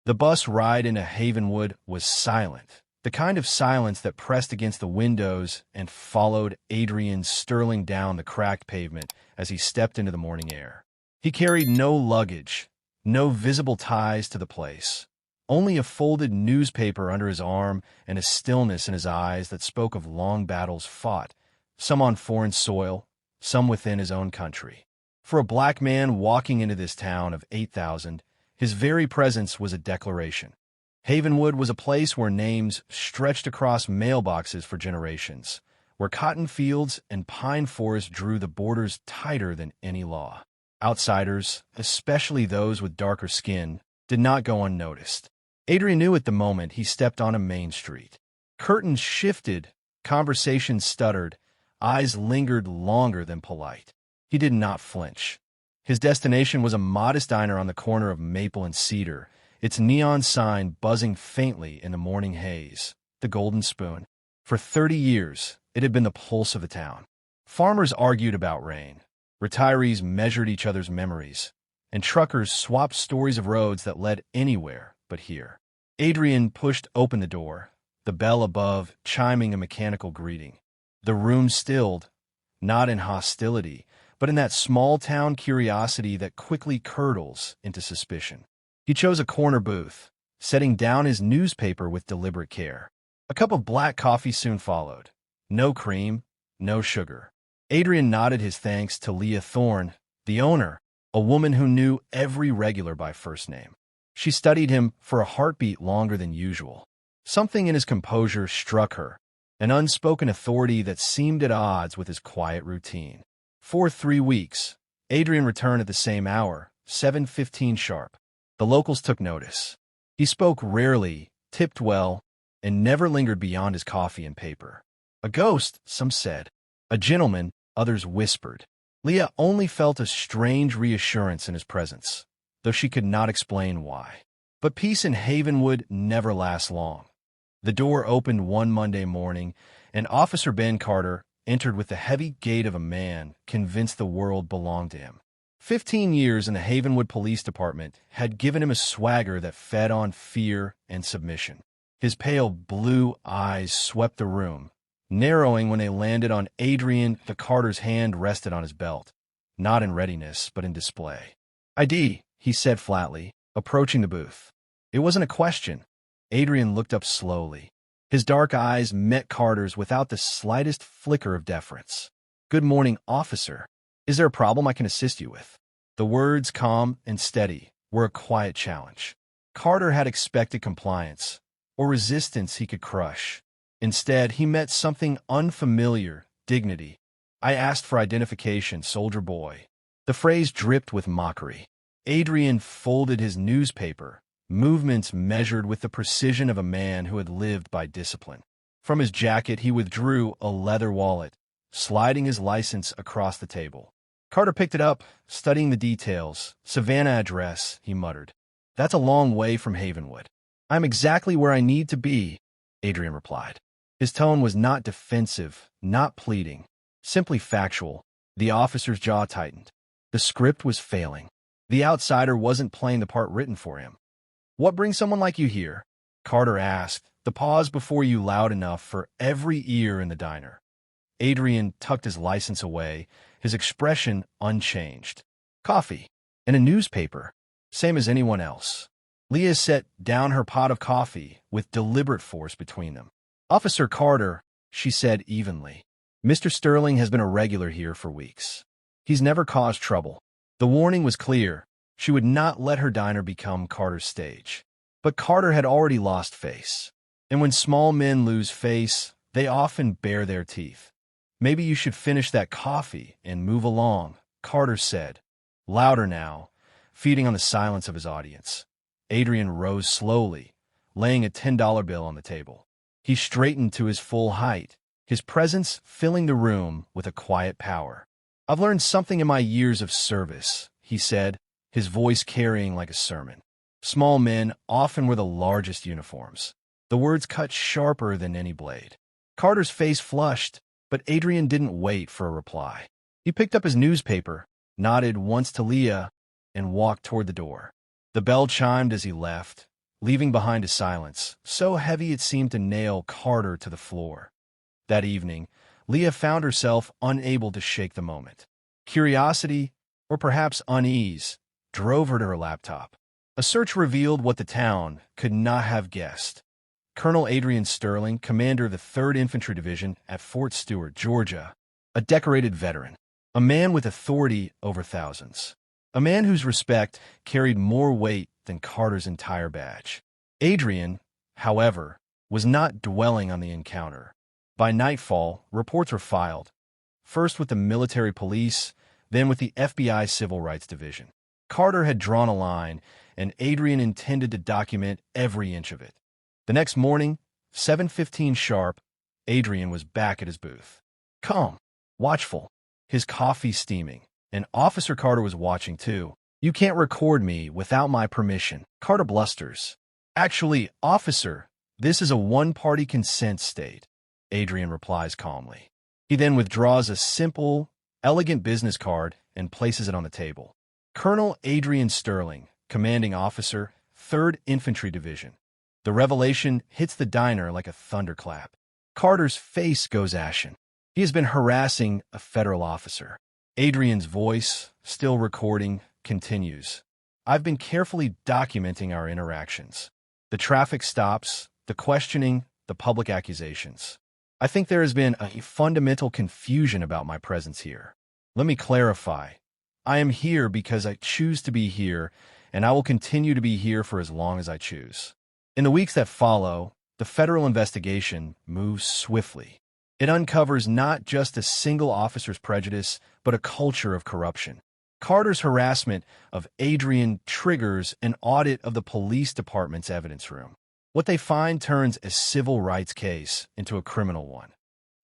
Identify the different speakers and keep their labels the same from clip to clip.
Speaker 1: The bus ride into Havenwood was silent, the kind of silence that pressed against the windows and followed Adrian Sterling down the cracked pavement as he stepped into the morning air. He carried no luggage, no visible ties to the place, only a folded newspaper under his arm and a stillness in his eyes that spoke of long battles fought, some on foreign soil, some within his own country. For a black man walking into this town of 8,000, his very presence was a declaration. Havenwood was a place where names stretched across mailboxes for generations, where cotton fields and pine forests drew the borders tighter than any law. Outsiders, especially those with darker skin, did not go unnoticed. Adrian knew at the moment he stepped on a main street. Curtains shifted, conversations stuttered, eyes lingered longer than polite. He did not flinch. His destination was a modest diner on the corner of Maple and Cedar, its neon sign buzzing faintly in the morning haze, the Golden Spoon. For 30 years, it had been the pulse of the town. Farmers argued about rain, retirees measured each other's memories, and truckers swapped stories of roads that led anywhere but here. Adrian pushed open the door, the bell above chiming a mechanical greeting. The room stilled, not in hostility, but in that small-town curiosity that quickly curdles into suspicion. He chose a corner booth, setting down his newspaper with deliberate care. A cup of black coffee soon followed. No cream, no sugar. Adrian nodded his thanks to Leah Thorne, the owner, a woman who knew every regular by first name. She studied him for a heartbeat longer than usual. Something in his composure struck her, an unspoken authority that seemed at odds with his quiet routine. For 3 weeks, Adrian returned at the same hour, 7:15 sharp. The locals took notice. He spoke rarely, tipped well, and never lingered beyond his coffee and paper. A ghost, some said. A gentleman, others whispered. Leah only felt a strange reassurance in his presence, though she could not explain why. But peace in Havenwood never lasts long. The door opened one Monday morning, and Officer Ben Carter entered with the heavy gait of a man convinced the world belonged to him. 15 years in the Havenwood Police Department had given him a swagger that fed on fear and submission. His pale blue eyes swept the room, narrowing when they landed on Adrian. The Carter's hand rested on his belt, not in readiness, but in display. "ID," he said flatly, approaching the booth. It wasn't a question. Adrian looked up slowly. His dark eyes met Carter's without the slightest flicker of deference. "Good morning, officer. Is there a problem I can assist you with?" The words, calm and steady, were a quiet challenge. Carter had expected compliance, or resistance he could crush. Instead, he met something unfamiliar, dignity. "I asked for identification, soldier boy." The phrase dripped with mockery. Adrian folded his newspaper, movements measured with the precision of a man who had lived by discipline. From his jacket, he withdrew a leather wallet, sliding his license across the table. Carter picked it up, studying the details. "Savannah address," he muttered. "That's a long way from Havenwood." "I'm exactly where I need to be," Adrian replied. His tone was not defensive, not pleading, simply factual. The officer's jaw tightened. The script was failing. The outsider wasn't playing the part written for him. "What brings someone like you here?" Carter asked, the pause before you loud enough for every ear in the diner. Adrian tucked his license away, his expression unchanged. "Coffee. And a newspaper. Same as anyone else." Leah set down her pot of coffee with deliberate force between them. "Officer Carter," she said evenly. "Mr. Sterling has been a regular here for weeks. He's never caused trouble." The warning was clear. She would not let her diner become Carter's stage. But Carter had already lost face. And when small men lose face, they often bare their teeth. "Maybe you should finish that coffee and move along," Carter said, louder now, feeding on the silence of his audience. Adrian rose slowly, laying a $10 bill on the table. He straightened to his full height, his presence filling the room with a quiet power. "I've learned something in my years of service," he said, his voice carrying like a sermon. Small men often wear the largest uniforms. The words cut sharper than any blade. Carter's face flushed, but Adrian didn't wait for a reply. He picked up his newspaper, nodded once to Leah, and walked toward the door. The bell chimed as he left, leaving behind a silence so heavy it seemed to nail Carter to the floor. That evening, Leah found herself unable to shake the moment. Curiosity, or perhaps unease, drove her to her laptop. A search revealed what the town could not have guessed. Colonel Adrian Sterling, commander of the 3rd Infantry Division at Fort Stewart, Georgia, a decorated veteran, a man with authority over thousands, a man whose respect carried more weight than Carter's entire badge. Adrian, however, was not dwelling on the encounter. By nightfall, reports were filed, first with the military police, then with the FBI Civil Rights Division. Carter had drawn a line, and Adrian intended to document every inch of it. The next morning, 7:15 sharp, Adrian was back at his booth. Calm, watchful, his coffee steaming, and Officer Carter was watching too. "You can't record me without my permission," Carter blusters. "Actually, officer, this is a one-party consent state," Adrian replies calmly. He then withdraws a simple, elegant business card and places it on the table. Colonel Adrian Sterling, commanding officer, 3rd Infantry Division. The revelation hits the diner like a thunderclap. Carter's face goes ashen. He has been harassing a federal officer. Adrian's voice, still recording, continues. "I've been carefully documenting our interactions. The traffic stops, the questioning, the public accusations. I think there has been a fundamental confusion about my presence here. Let me clarify. I am here because I choose to be here, and I will continue to be here for as long as I choose." In the weeks that follow, the federal investigation moves swiftly. It uncovers not just a single officer's prejudice, but a culture of corruption. Carter's harassment of Adrian triggers an audit of the police department's evidence room. What they find turns a civil rights case into a criminal one.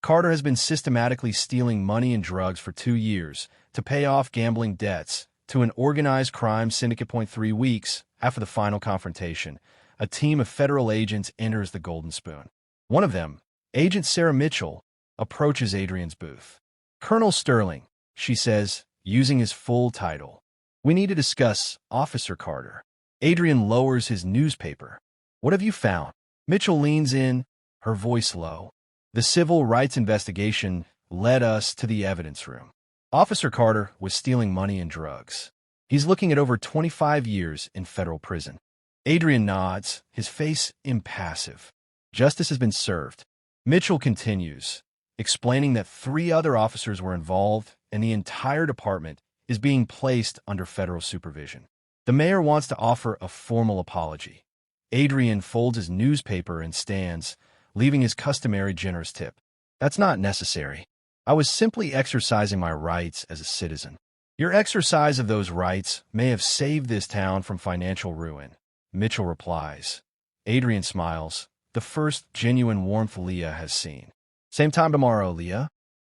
Speaker 1: Carter has been systematically stealing money and drugs for 2 years to pay off gambling debts to an organized crime syndicate. 3 weeks after the final confrontation, a team of federal agents enters the Golden Spoon. One of them, Agent Sarah Mitchell, approaches Adrian's booth. "Colonel Sterling," she says, using his full title. "We need to discuss Officer Carter." Adrian lowers his newspaper. "What have you found?" Mitchell leans in, her voice low. "The civil rights investigation led us to the evidence room. Officer Carter was stealing money and drugs. He's looking at over 25 years in federal prison." Adrian nods, his face impassive. "Justice has been served." Mitchell continues, explaining that 3 other officers were involved and the entire department is being placed under federal supervision. The mayor wants to offer a formal apology. Adrian folds his newspaper and stands, leaving his customary generous tip. "That's not necessary. I was simply exercising my rights as a citizen." "Your exercise of those rights may have saved this town from financial ruin," Mitchell replies. Adrian smiles, the first genuine warmth Leah has seen. "Same time tomorrow, Leah."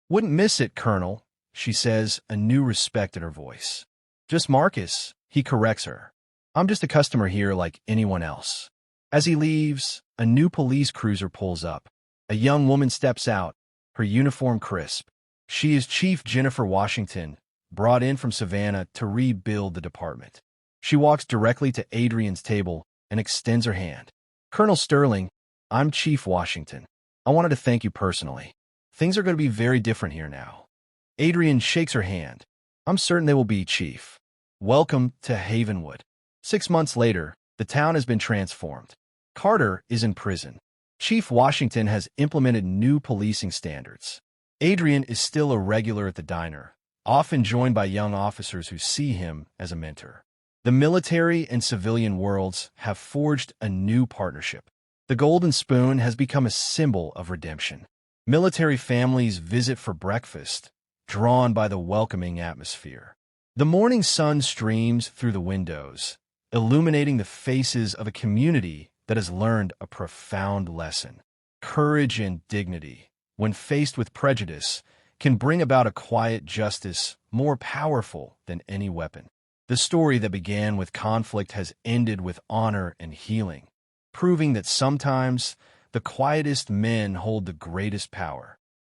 Speaker 1: "Wouldn't miss it, Colonel," she says, a new respect in her voice. "Just Marcus," he corrects her. "I'm just a customer here like anyone else." As he leaves, a new police cruiser pulls up. A young woman steps out, her uniform crisp. She is Chief Jennifer Washington, brought in from Savannah to rebuild the department. She walks directly to Adrian's table and extends her hand. "Colonel Sterling, I'm Chief Washington. I wanted to thank you personally. Things are going to be very different here now." Adrian shakes her hand. "I'm certain they will be, Chief. Welcome to Havenwood." 6 months later, the town has been transformed. Carter is in prison. Chief Washington has implemented new policing standards. Adrian is still a regular at the diner, often joined by young officers who see him as a mentor. The military and civilian worlds have forged a new partnership. The Golden Spoon has become a symbol of redemption. Military families visit for breakfast, drawn by the welcoming atmosphere. The morning sun streams through the windows, illuminating the faces of a community that has learned a profound lesson. Courage and dignity, when faced with prejudice, can bring about a quiet justice more powerful than any weapon. The story that began with conflict has ended with honor and healing, proving that sometimes the quietest men hold the greatest power.